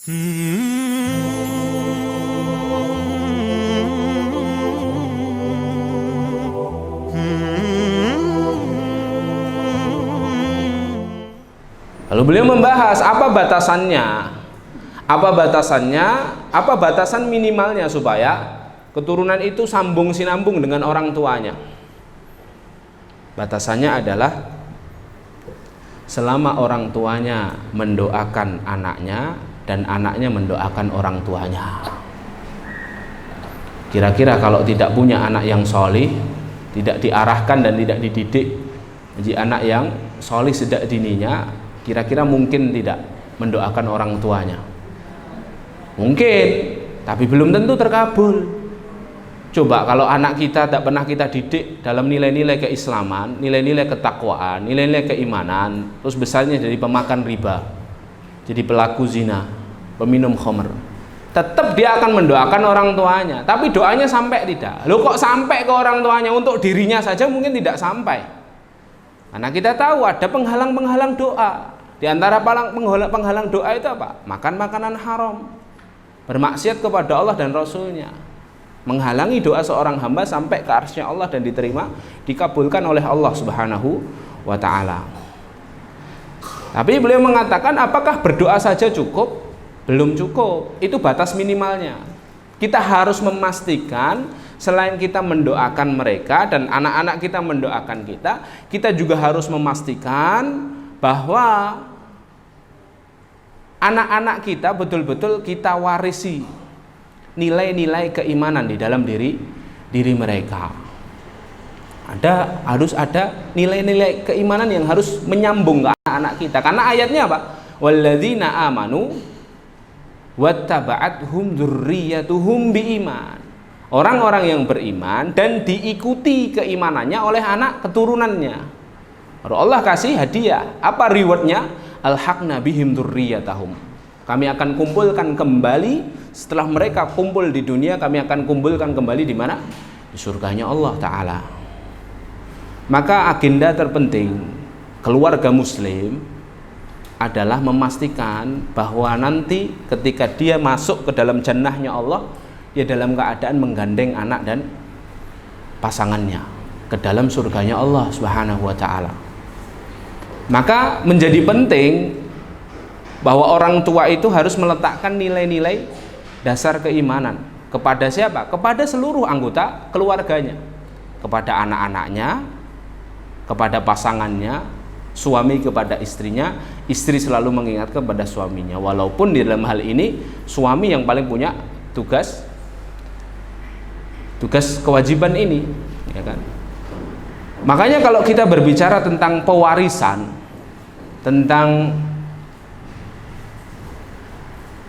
Lalu beliau membahas apa batasannya, apa batasan minimalnya supaya keturunan itu sambung sinambung dengan orang tuanya. Batasannya adalah selama orang tuanya mendoakan anaknya dan anaknya mendoakan orang tuanya. Kira-kira kalau tidak punya anak yang solih, tidak diarahkan dan tidak dididik menjadi anak yang solih sejak dininya, kira-kira mungkin tidak mendoakan orang tuanya? Mungkin, tapi belum tentu terkabul. Coba kalau anak kita tak pernah kita didik dalam nilai-nilai keislaman, nilai-nilai ketakwaan, nilai-nilai keimanan, terus besarnya jadi pemakan riba, jadi pelaku zina, peminum khamr, tetap dia akan mendoakan orang tuanya. Tapi doanya sampai tidak? Loh, kok sampai ke orang tuanya? Untuk dirinya saja mungkin tidak sampai. Karena kita tahu ada penghalang-penghalang doa. Di antara penghalang doa itu apa? Makan makanan haram, bermaksiat kepada Allah dan Rasulnya, menghalangi doa seorang hamba sampai ke arsy Allah dan diterima, dikabulkan oleh Allah Subhanahu wa ta'ala. Tapi beliau mengatakan, apakah berdoa saja cukup? Belum cukup. Itu batas minimalnya. Kita harus memastikan selain kita mendoakan mereka dan anak-anak kita mendoakan kita, kita juga harus memastikan bahwa anak-anak kita betul-betul kita warisi nilai-nilai keimanan di dalam diri mereka. Harus ada nilai-nilai keimanan yang harus menyambung ke anak-anak kita. Karena ayatnya apa? Walladzina amanu wattaba'athum dzurriyyatuhum biiman. Orang-orang yang beriman dan diikuti keimanannya oleh anak keturunannya. Allah kasih hadiah. Apa rewardnya? Alhaqna bihim dzurriyyatahum. Kami akan kumpulkan kembali setelah mereka kumpul di dunia, kami akan kumpulkan kembali di mana? Di surganya Allah Ta'ala. Maka agenda terpenting keluarga muslim adalah memastikan bahwa nanti ketika dia masuk ke dalam jannahnya Allah, dia dalam keadaan menggandeng anak dan pasangannya ke dalam surganya Allah Subhanahu wa Ta'ala. Maka menjadi penting bahwa orang tua itu harus meletakkan nilai-nilai dasar keimanan kepada siapa? Kepada seluruh anggota keluarganya, kepada anak-anaknya, kepada pasangannya, suami kepada istrinya, istri selalu mengingat kepada suaminya. Walaupun di dalam hal ini suami yang paling punya tugas kewajiban ini, ya kan? Makanya kalau kita berbicara tentang pewarisan, tentang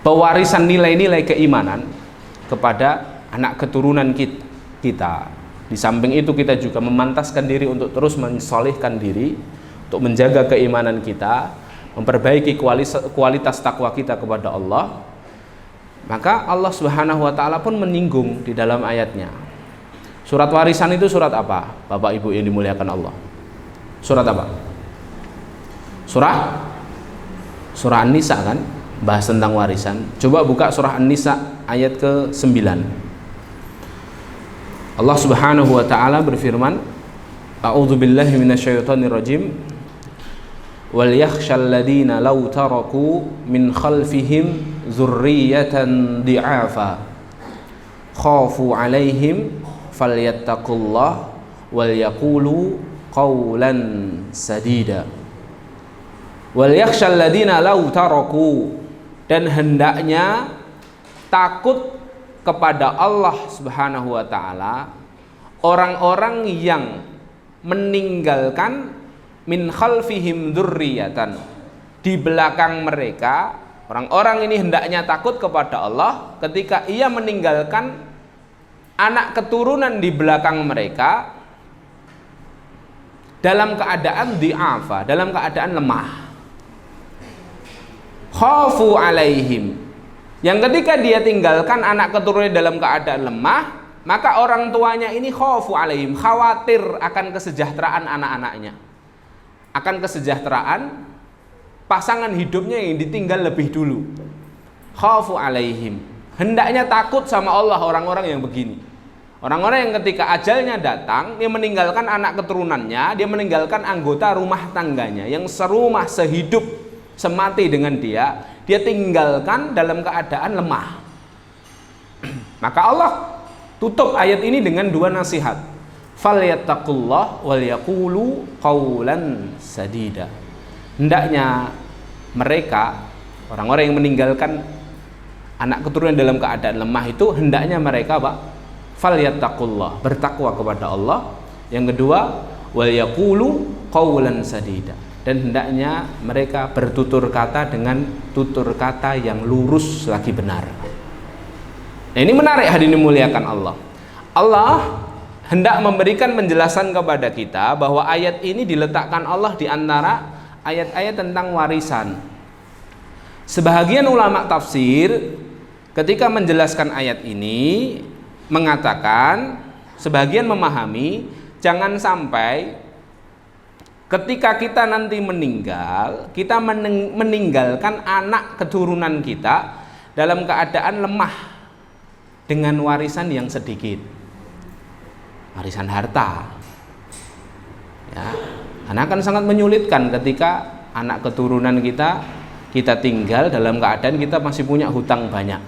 pewarisan nilai-nilai keimanan kepada anak keturunan kita. Di samping itu kita juga memantaskan diri untuk terus mensolihkan diri, untuk menjaga keimanan kita, memperbaiki kualitas takwa kita kepada Allah. Maka Allah Subhanahu wa Ta'ala pun menyinggung di dalam ayatnya. Surat warisan itu surat apa? Bapak Ibu yang dimuliakan Allah. Surat apa? Surah An-Nisa kan? Bahas tentang warisan. Coba buka surah An-Nisa ayat ke-9. Allah Subhanahu wa Ta'ala berfirman, A'udzu billahi minasyaitonir rajim. Wal yakhshal ladzina law taraku min khalfihim dzurriyyatan di'afa khafu 'alaihim falyattaqullah wal yaqulu qawlan sadida. Wal yakhshal ladzina law taraku, dan hendaknya takut kepada Allah Subhanahu wa Ta'ala orang-orang yang meninggalkan min khalfihim dzurriyatan, di belakang mereka. Orang-orang ini hendaknya takut kepada Allah ketika ia meninggalkan anak keturunan di belakang mereka dalam keadaan di'afa, dalam keadaan lemah. Khafu alaihim, yang ketika dia tinggalkan anak keturunannya dalam keadaan lemah, maka orang tuanya ini khafu alaihim, khawatir akan kesejahteraan anak-anaknya, akan kesejahteraan pasangan hidupnya yang ditinggal lebih dulu. khafu alaihim. Hendaknya takut sama Allah orang-orang yang begini. Orang-orang yang ketika ajalnya datang, dia meninggalkan anak keturunannya, dia meninggalkan anggota rumah tangganya yang serumah, sehidup, semati dengan dia tinggalkan dalam keadaan lemah. Maka Allah tutup ayat ini dengan dua nasihat. Falyattaqullah wal yaqulu qaulan sadida. Hendaknya mereka, orang-orang yang meninggalkan anak keturunan dalam keadaan lemah itu, hendaknya mereka falyattaqullah, bertakwa kepada Allah. Yang kedua, wal yaqulu qaulan sadida, dan hendaknya mereka bertutur kata dengan tutur kata yang lurus lagi benar. Nah, ini menarik, hadirin muliakan Allah. Allah hendak memberikan penjelasan kepada kita bahwa ayat ini diletakkan Allah di antara ayat-ayat tentang warisan. Sebahagian ulama tafsir ketika menjelaskan ayat ini mengatakan, sebagian memahami, jangan sampai ketika kita nanti meninggal, kita meninggalkan anak keturunan kita dalam keadaan lemah dengan warisan yang sedikit, warisan harta. Ya, karena akan sangat menyulitkan ketika anak keturunan kita tinggal dalam keadaan kita masih punya hutang banyak,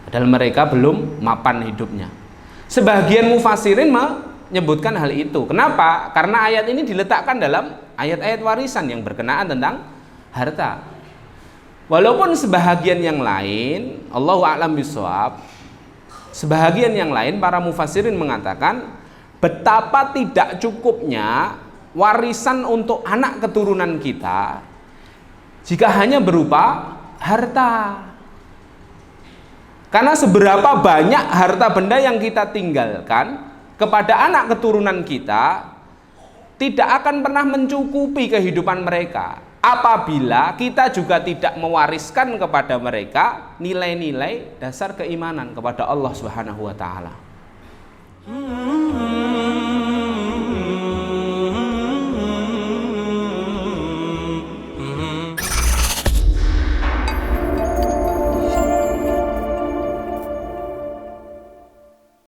padahal mereka belum mapan hidupnya. Sebagian mufassirin menyebutkan hal itu. Kenapa? Karena ayat ini diletakkan dalam ayat-ayat warisan yang berkenaan tentang harta. Walaupun sebahagian yang lain, Allahu a'lam bishawab, sebahagian yang lain para mufassirin mengatakan betapa tidak cukupnya warisan untuk anak keturunan kita jika hanya berupa harta. Karena seberapa banyak harta benda yang kita tinggalkan kepada anak keturunan kita tidak akan pernah mencukupi kehidupan mereka apabila kita juga tidak mewariskan kepada mereka nilai-nilai dasar keimanan kepada Allah Subhanahu wa taala.